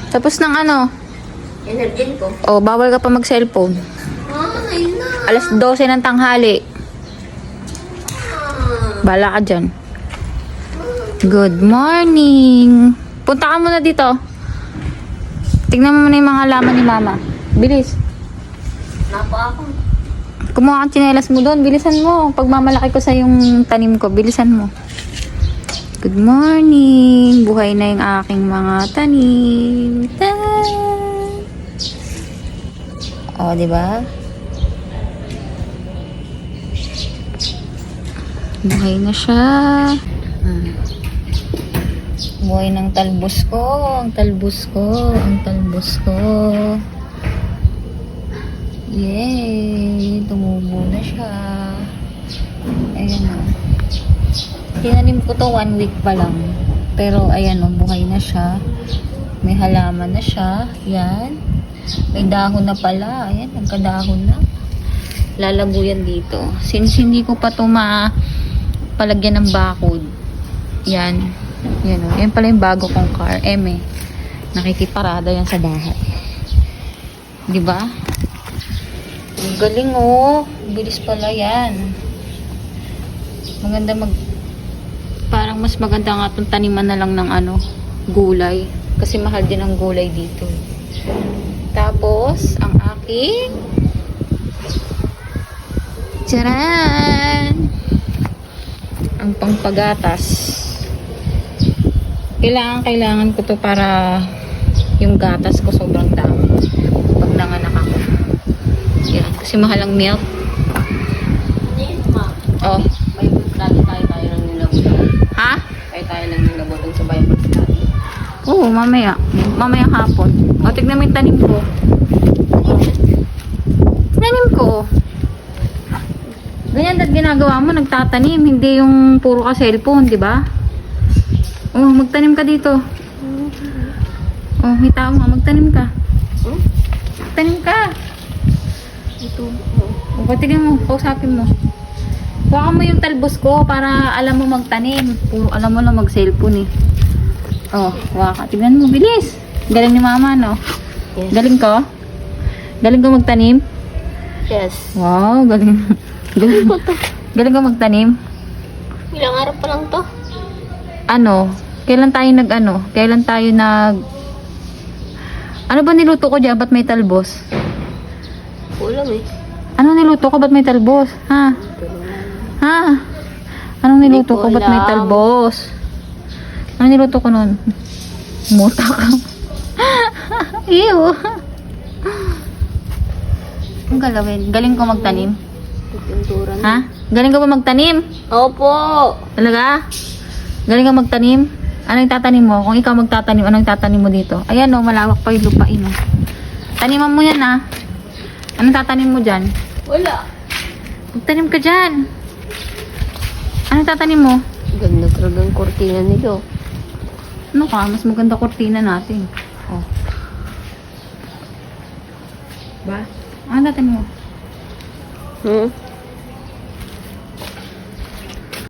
Tapos ng ano? Energin ko. Oh, bawal ka pa mag-cellphone. Ayun na. Alas 12 ng tanghali. Bala ka dyan. Good morning. Punta ka muna dito. Tignan mo muna yung mga halaman ni mama. Bilis. Napa ako. Kumuha kang tsinelas mo doon. Bilisan mo. Pag mamalaki ko sa yung tanim ko, bilisan mo. Good morning. Buhay na yung aking mga tanim. Oh, di ba? Buhay na siya. Buhay ng talbos ko. Ang talbos ko. Ang talbos ko. Yay! Tumubo na siya. Ayan o. Tinanim ko to 1 week pa lang. Pero ayan o, buhay na siya. May halaman na siya. Yan. May dahon na pala. Ayan, nagkadahon na. Lalago yan dito. Since hindi ko pa to palagyan ng bakod. Yan. Yan o. Yan pala yung bago kong car. Nakikiparada yan sa bahay. Diba? Ang galing oh. Bilis pala yan. Maganda parang mas maganda nga itong taniman na lang ng gulay. Kasi mahal din ang gulay dito. Tapos, ang aking tcharan! Ang pangpagatas. Kailangan ko to para yung gatas ko sobrang dami. Pag nanganak ako. Yan. Kasi mahal ang milk. Oh. Lagi tayo lang nilabo. Ha? Tayo lang nilabo dun sa Bible study. Oo, mamaya. Mamaya hapon. O, tignan mo yung tanim ko. Tanim ko. Ganyan dapat ginagawa mo, nagtatanim. Hindi yung puro ka cellphone, di ba? Oh, magtanim ka dito. Oh, may tao nga, magtanim ka. Magtanim ka. Ito. O, patigyan mo, pausapin mo. Huwag mo yung talbos ko para alam mo magtanim. Puro alam mo lang mag-cellphone eh. Oh, huwag ka. Tignan mo, bilis. Galing ni mama, no? Yes. Galing ko? Galing ko magtanim? Yes. Wow, galing. Galing, galing ko magtanim? Ilang araw pa lang to? Kailan tayo ano ba niluto ko dyan? Ba't may talbos? Ulam eh. Ano niluto ko? Ba't may talbos? Ha? Ha? Anong niluto ko? Ba't may talbos? Ano niluto ko nun? Muta ka. Ew. Ang galawin. Galing ko magtanim? Pinturan. Ha? Galing ka ba magtanim? Opo. Talaga? Galing ka magtanim? Ano yung tatanim mo? Kung ikaw magtatanim, ano yung tatanim mo dito? Ayan o, malawak pa yung lupain o. Taniman mo yan ha. Anong tatanim mo dyan? Wala. Magtanim ka dyan. Anong tatanim mo? Ganda talagang kortina nito. Ano ka? Mas maganda kortina natin. Oh. Ba? Anong tatanim mo?